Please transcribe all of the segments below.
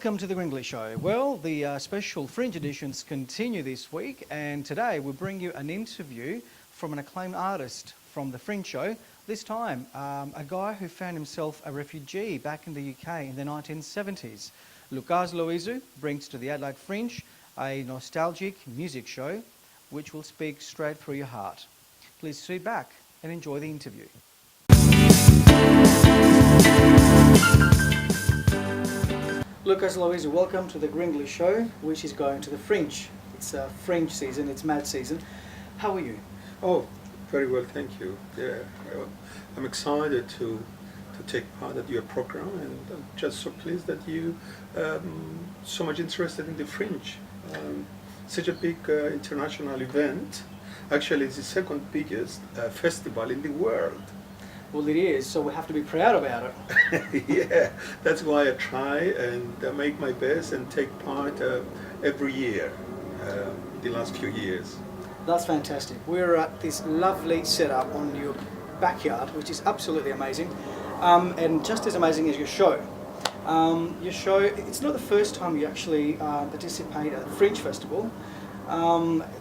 Welcome to the Grenglish Show. Well, the special Fringe editions continue this week, and today we bring you an interview from an acclaimed artist from the Fringe Show. This time, a guy who found himself a refugee back in the UK in the 1970s. Loucas Loizou brings to the Adelaide Fringe a nostalgic music show which will speak straight through your heart. Please sit back and enjoy the interview. Loucas Loizou, welcome to the Grenglish Show, which is going to the Fringe. It's Fringe season, it's mad season. How are you? Oh, very well, thank you. Yeah, I'm excited to take part at your program, and I'm just so pleased that you so much interested in the Fringe. Such a big international event. Actually, it's the second biggest festival in the world. Well, it is, so we have to be proud about it. Yeah, that's why I try and make my best and take part every year, the last few years. That's fantastic. We're at this lovely setup on your backyard, which is absolutely amazing, and just as amazing as your show. Your show, it's not the first time you actually participate at the Fringe Festival.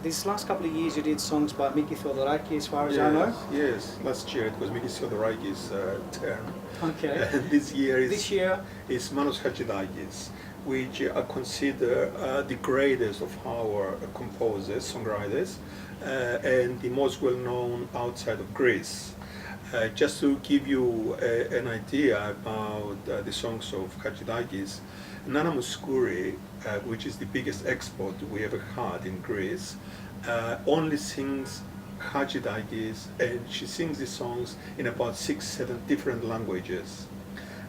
These last couple of years you did songs by Miki Theodorakis, as far as I know. Yes, last year it was Miki Theodorakis' turn. Okay. And this year is Manos Hadjidakis, which I consider the greatest of our composers, songwriters, and the most well-known outside of Greece. Just to give you an idea about the songs of Hadjidakis, Nana Mouskouri, which is the biggest export we ever had in Greece, only sings Hadjidakis, and she sings the songs in about 6-7 different languages.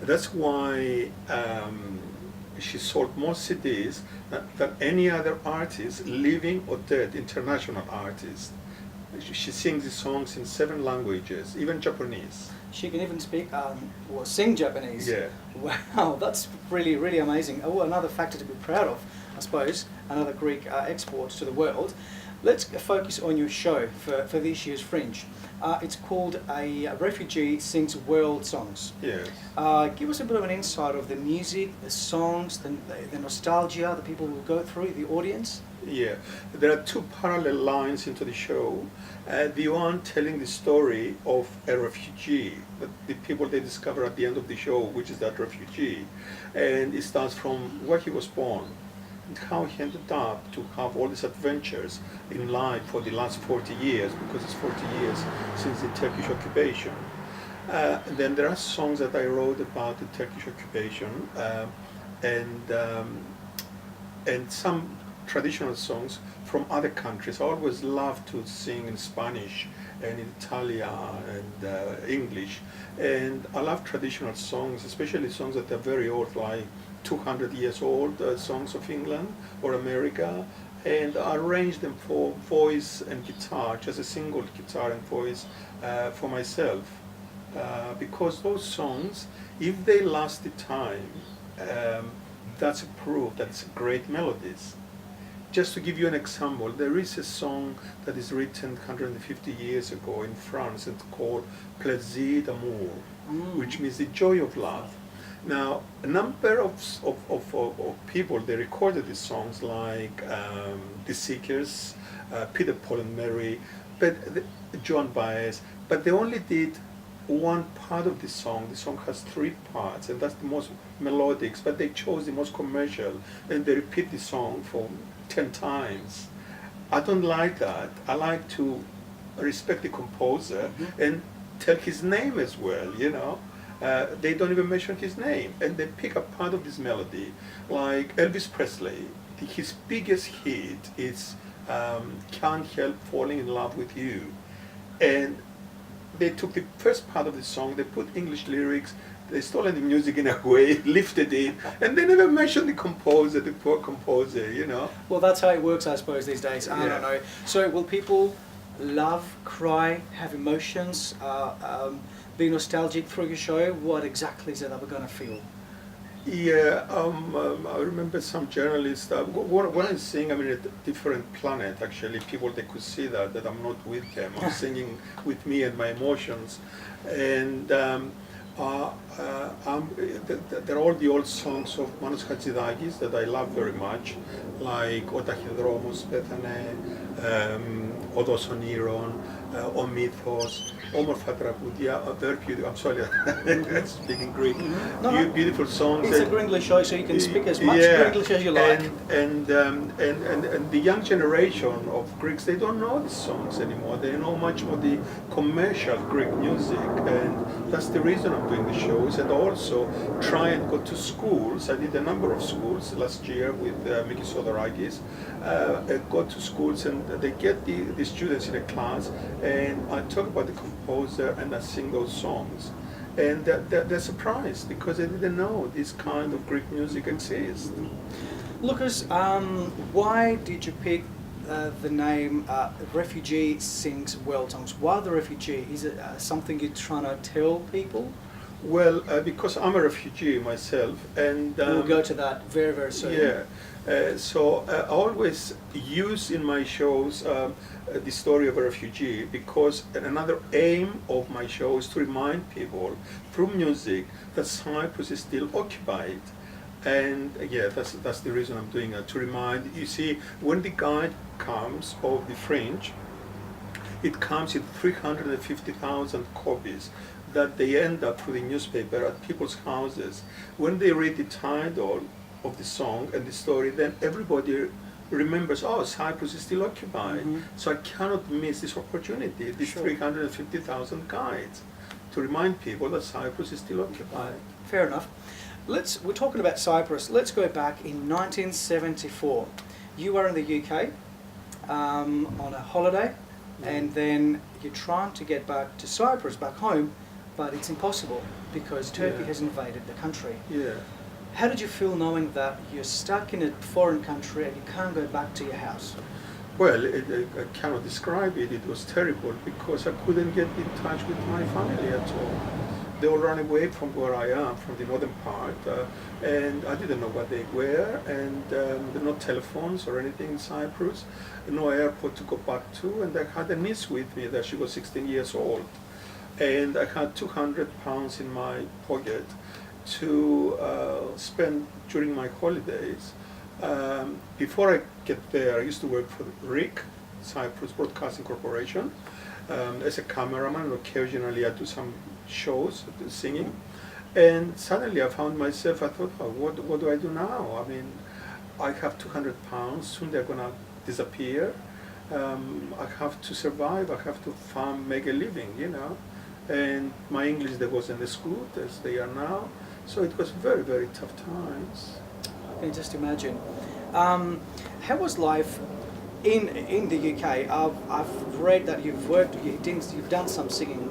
That's why she sold more CDs than any other artist, living or dead, international artist. She sings the songs in 7 languages, even Japanese. She can even speak or sing Japanese. Yeah. Wow, that's really, really amazing. Oh, another factor to be proud of, I suppose, another Greek export to the world. Let's focus on your show for this year's Fringe. It's called A Refugee Sings World Songs. Yes. Give us a bit of an insight of the music, the songs, the nostalgia that people will go through, the audience. Yeah, there are 2 parallel lines into the show. The one telling the story of a refugee, the people they discover at the end of the show, which is that refugee. And it starts from where he was born and how he ended up to have all these adventures in life for the last 40 years, because it's 40 years since the Turkish occupation. Then there are songs that I wrote about the Turkish occupation, and some traditional songs from other countries. I always love to sing in Spanish and in Italian and English, and I love traditional songs, especially songs that are very old, like 200 years old, songs of England or America, and I arrange them for voice and guitar, just a single guitar and voice for myself, because those songs, if they last the time, that's a proof that it's great melodies. Just to give you an example, there is a song that is written 150 years ago in France. It's called Plaisir d'amour, which means the joy of love. Now, a number of people, they recorded these songs, like The Seekers, Peter, Paul and Mary, John Baez, but they only did one part of the song. The song has 3 parts, and that's the most melodic, but they chose the most commercial, and they repeat the song for 10 times. I don't like that. I like to respect the composer and tell his name as well, you know. They don't even mention his name, and they pick up part of this melody. Like Elvis Presley, his biggest hit is Can't Help Falling in Love with You. And they took the first part of the song, they put English lyrics, they stole the music in a way, lifted it, and they never mentioned the composer, the poor composer, you know. Well, that's how it works, I suppose, these days. I don't know. So will people love, cry, have emotions, be nostalgic through your show? What exactly is it that we're going to feel? Yeah, I remember some journalists, when I sing, I'm in a different planet, actually. People, they could see that I'm not with them. I'm singing with me and my emotions. And They're all the old songs of Manos Hatzidakis that I love very much, like O Tachydromos, Bethane, Odos Oniron, O Mythos, Omorpha Τραγούδια, very beautiful. I'm sorry, I'm speaking Greek. No, no. Beautiful songs. It's a Grenglish show, so you can speak as much Yeah, Grenglish as you like. and the young generation of Greeks, they don't know these songs anymore. They know much more the commercial Greek music, and that's the reason I'm doing the shows. And also try and go to schools. I did a number of schools last year with Mikis Sodorakis. Go to schools and they get the students in a class, and I talk about the composer and I sing those songs. And they're surprised because they didn't know this kind of Greek music exists. Lucas, why did you pick the name Refugee Sings World Songs? Why the refugee? Is it something you're trying to tell people? Well, because I'm a refugee myself, and We'll go to that very, very soon. yeah. So I always use in my shows the story of a refugee, because another aim of my show is to remind people through music that Cyprus is still occupied. And yeah, that's the reason I'm doing it, to remind. You see, when the guide comes of the Fringe, it comes in 350,000 copies that they end up through the newspaper at people's houses. When they read the title of the song and the story, then everybody remembers, oh, Cyprus is still occupied. Mhm. So I cannot miss this opportunity, these Sure. 350,000 guides, to remind people that Cyprus is still occupied. Fair enough. We're talking about Cyprus. Let's go back in 1974. You are in the UK on a holiday, and then you're trying to get back to Cyprus, back home, but it's impossible because Turkey Yeah. has invaded the country. Yeah. How did you feel knowing that you're stuck in a foreign country and you can't go back to your house? Well, I cannot describe it. It was terrible because I couldn't get in touch with my family at all. They all ran away from where I am, from the northern part, and I didn't know what they were, and there were no telephones or anything in Cyprus, no airport to go back to, and I had a niece with me that she was 16 years old, and I had £200 in my pocket to spend during my holidays. Before I get there, I used to work for RIC, Cyprus Broadcasting Corporation, as a cameraman, and occasionally I do some shows, singing. And suddenly I found myself, I thought, oh, what do I do now? I mean, I have £200, soon they're gonna disappear. I have to survive, I have to make a living, you know. And my English, there wasn't as good as they are now. So it was very, very tough times. I can just imagine. How was life in the UK? I've read that you've done some singing,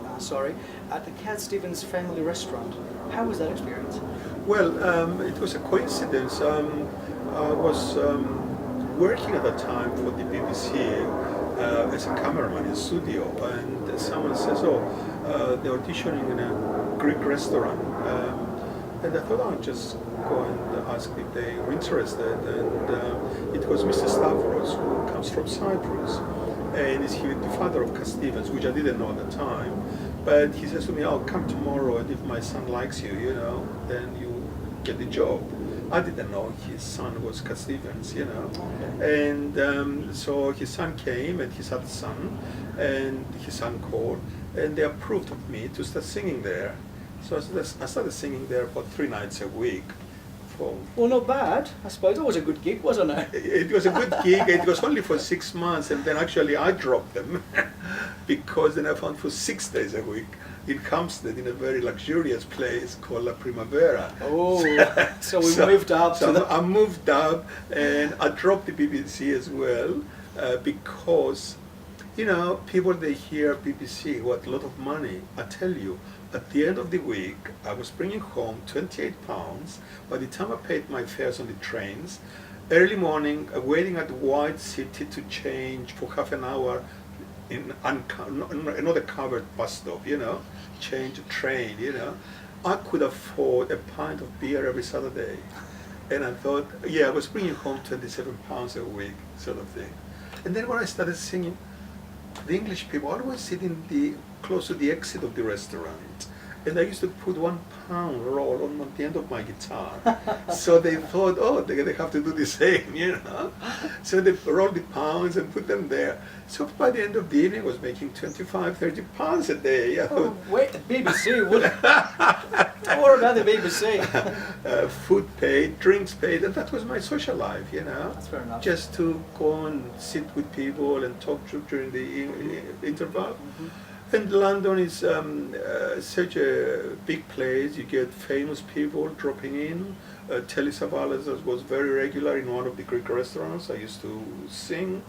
at the Cat Stevens family restaurant. How was that experience? Well, it was a coincidence. I was working at the time for the BBC as a cameraman in studio, and someone says, oh, they're auditioning in a Greek restaurant. And I thought I'd just go and ask if they were interested. And it was Mr. Stavros, who comes from Cyprus, and is the father of Cat Stevens, which I didn't know at the time. But he says to me, "I'll come tomorrow, and if my son likes you, you know, then you get the job." I didn't know his son was Cat Stevens, you know. And so his son came, and his other son, and his son called, and they approved of me to start singing there. So I started singing there about 3 nights a week. Well, not bad. I suppose it was a good gig, wasn't it? It was a good gig. It was only for 6 months, and then actually I dropped them because then I found for 6 days a week in Hampstead, in a very luxurious place called La Primavera. Oh, so we moved up. So I moved up, and I dropped the BBC as well because, you know, people, they hear BBC, what, a lot of money. I tell you, at the end of the week, I was bringing home £28. By the time I paid my fares on the trains, early morning, waiting at the White City to change for half an hour in another covered bus stop, you know, change a train, you know. I could afford a pint of beer every Saturday. And I thought, yeah, I was bringing home £27 a week, sort of thing. And then when I started singing, the English people always sit close to the exit of the restaurant, And I used to put £1 roll on the end of my guitar. So they thought, oh, they have to do the same, you know. So they rolled the pounds and put them there. So by the end of the evening, I was making 25, 30 pounds a day. You know. Oh, wait, the BBC, what about the BBC? Food paid, drinks paid, and that was my social life, you know. That's fair enough. Just to go and sit with people and talk to during the interval. Mhm. And London is such a big place. You get famous people dropping in. Telly Savalas was very regular in one of the Greek restaurants. I used to sing.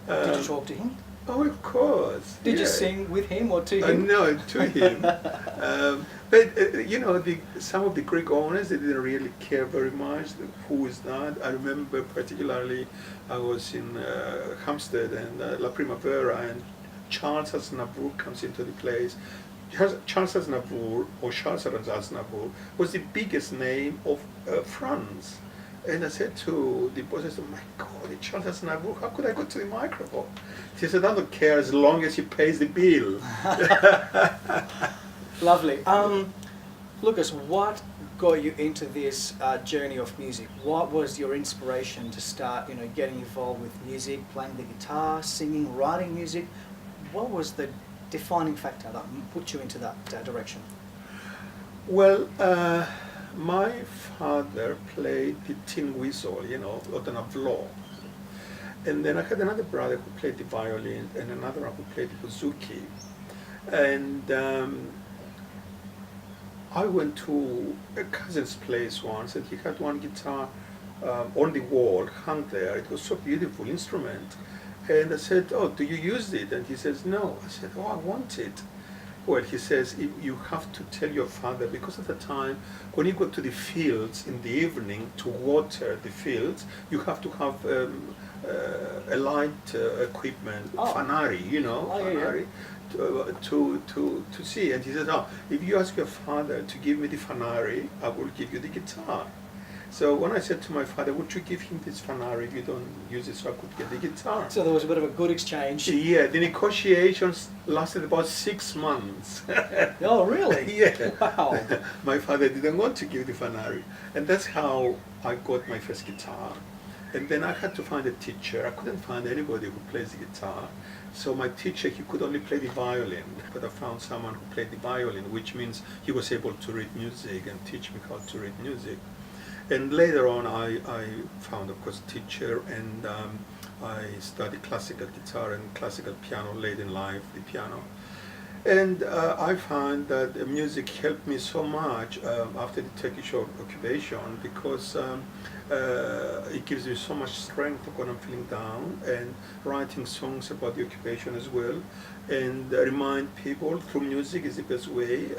Did you talk to him? Oh, of course. Did you yeah. sing with him or to him? No, to him. But you know, some of the Greek owners, they didn't really care very much. Who is that? I remember particularly, I was in Hampstead and La Primavera, and Charles Aznavour comes into the place. Charles Aznavour, or Charles Aznavour, was the biggest name of France. And I said to the boss, I said, my God, it's Charles Aznavour, how could I go to the microphone? He said, I don't care as long as he pays the bill. Lovely. Lucas, what got you into this journey of music? What was your inspiration to start, getting involved with music, playing the guitar, singing, writing music? What was the defining factor that put you into that direction? Well, my father played the tin whistle, on a vlog. And then I had another brother who played the violin and another one who played the bouzouki. And I went to a cousin's place once, and he had one guitar on the wall, hung there. It was so beautiful instrument. And I said, oh, do you use it? And he says, no. I said, oh, I want it. Well, he says, you have to tell your father, because at the time, when you go to the fields in the evening to water the fields, you have to have a light equipment, fanari, fanari, to see. And he said, oh, if you ask your father to give me the fanari, I will give you the guitar. So when I said to my father, would you give him this fanari if you don't use it so I could get the guitar? So there was a bit of a good exchange. Yeah, the negotiations lasted about 6 months. Oh, really? Yeah. Wow. My father didn't want to give the fanari. And that's how I got my first guitar. And then I had to find a teacher. I couldn't find anybody who plays the guitar. So my teacher, he could only play the violin. But I found someone who played the violin, which means he was able to read music and teach me how to read music. And later on, I found, of course, a teacher, and I studied classical guitar and classical piano late in life, the piano. And I found that music helped me so much after the Turkish occupation, because it gives me so much strength when I'm feeling down, and writing songs about the occupation as well, and remind people through music is the best way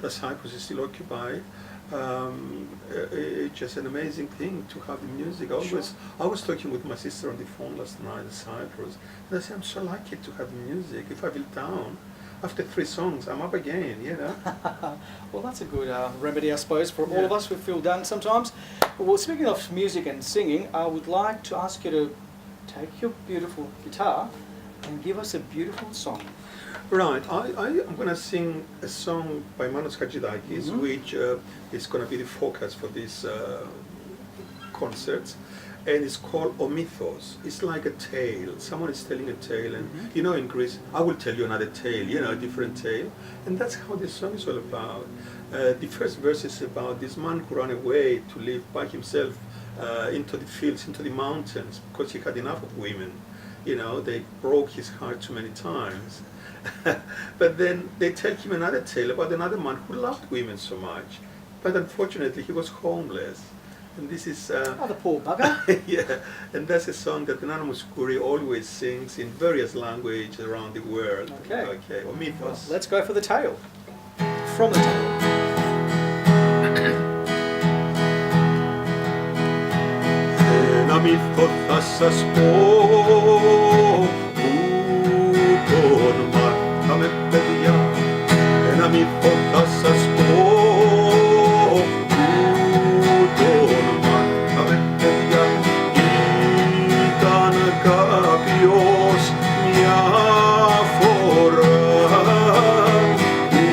that Cyprus is still occupied. It's just an amazing thing to have the music. I was talking with my sister on the phone last night in Cyprus, and I said, I'm so lucky to have music. If I feel down, after 3 songs, I'm up again, Well, that's a good remedy, I suppose, for all of us who feel down sometimes. Well, speaking of music and singing, I would like to ask you to take your beautiful guitar and give us a beautiful song. Right, I'm going to sing a song by Manos Hadjidakis, which is going to be the focus for this concert, and it's called Omythos. It's like a tale. Someone is telling a tale, and in Greece, I will tell you another tale, a different tale, and that's how this song is all about. The first verse is about this man who ran away to live by himself into the fields, into the mountains, because he had enough of women. They broke his heart too many times. But then they tell him another tale about another man who loved women so much, but unfortunately he was homeless. And this is Oh, the poor bugger. yeah, and that's a song that Nana Mouskouri always sings in various languages around the world. Okay. Or mythos. Let's go for the tale. From the tale. Ένα μύθο θα σας πω, που το μάθαμε παιδιά. Ένα μύθο θα σας πω, που το μάθαμε παιδιά. Ήταν κάποιος μια φορά, που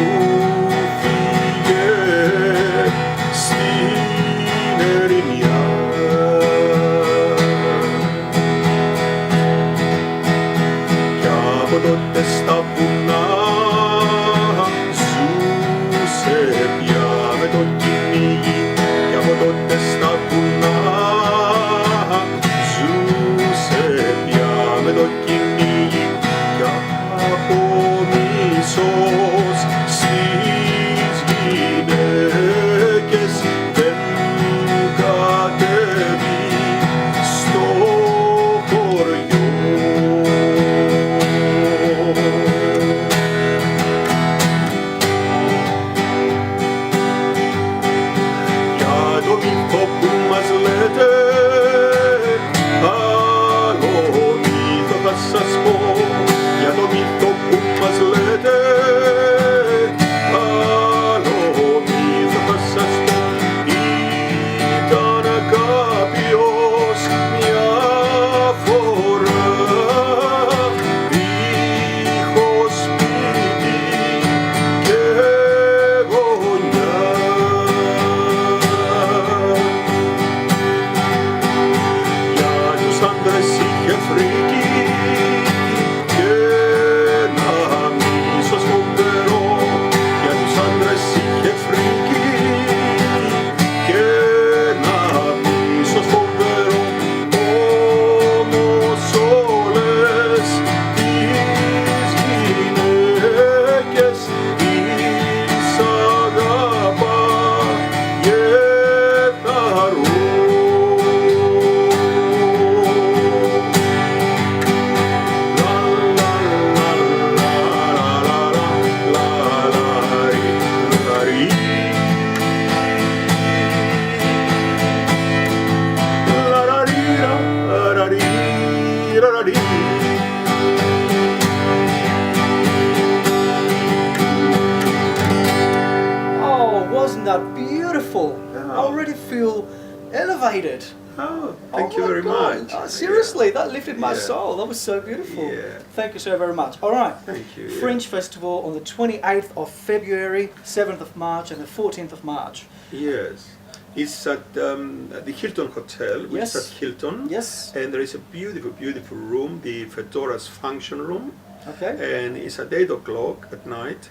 that beautiful. I already feel elevated. Oh, thank Oh you my very God. much. Oh, seriously, that lifted my Yeah. soul. That was so beautiful. Yeah. Thank you so very much. All right. Thank you. Yeah. Fringe Festival on the 28th of February, 7th of March, and the 14th of March. Yes. It's at the Hilton Hotel, which Yes. is at Hilton. Yes. And there is a beautiful, beautiful room, the Fedora's function room. Okay. And it's at 8 o'clock at night.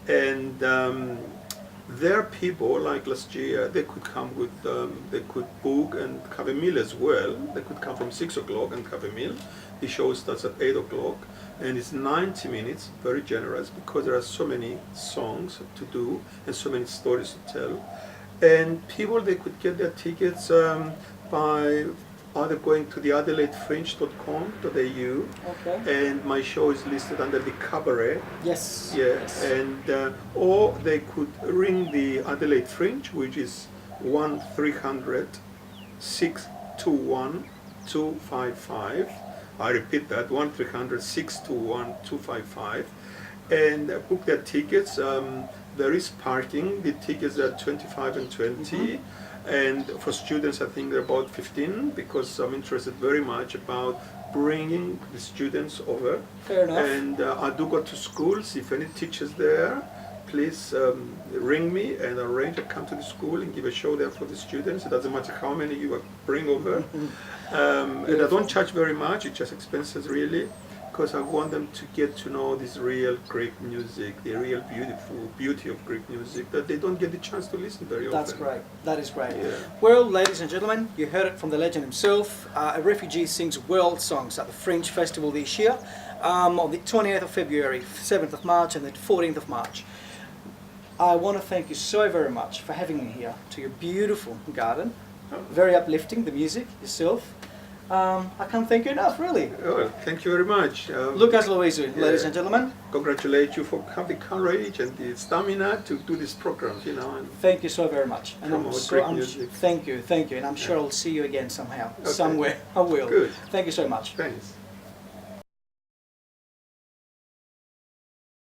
And there are people, like last year, they could come with, they could book and have a meal as well. They could come from 6 o'clock and have a meal. The show starts at 8 o'clock. And it's 90 minutes, very generous, because there are so many songs to do and so many stories to tell. And people, they could get their tickets by either going to the adelaidefringe.com.au, Okay. and my show is listed under the cabaret. Yes. Yeah, Yes. and or they could ring the Adelaide Fringe, which is 1-300-621-255. I repeat that, 1-300-621-255, and book their tickets. There is parking. The tickets are 25 and 20. And for students, I think they're about 15, because I'm interested very much about bringing the students over. Fair enough. And I do go to schools. If any teachers there, please ring me and arrange to come to the school and give a show there for the students. It doesn't matter how many you bring over. And I don't charge very much. It's just expenses, really, because I want them to get to know this real Greek music, the real beauty of Greek music that they don't get the chance to listen very often. That's great. That is great. Yeah. Well, ladies and gentlemen, you heard it from the legend himself. A refugee sings world songs at the Fringe Festival this year on the 28th of February, 7th of March, and the 14th of March. I want to thank you so very much for having me here to your beautiful garden. Very uplifting, the music, yourself. I can't thank you enough, really. Well, thank you very much. Loucas, Loizou, ladies and gentlemen. Congratulate you for having the courage and the stamina to do these programs, you know. And Thank you so very much. And promote Greek music. thank you, and I'm sure I'll see you again somehow, Okay. somewhere. I will. Good. Thank you so much. Thanks.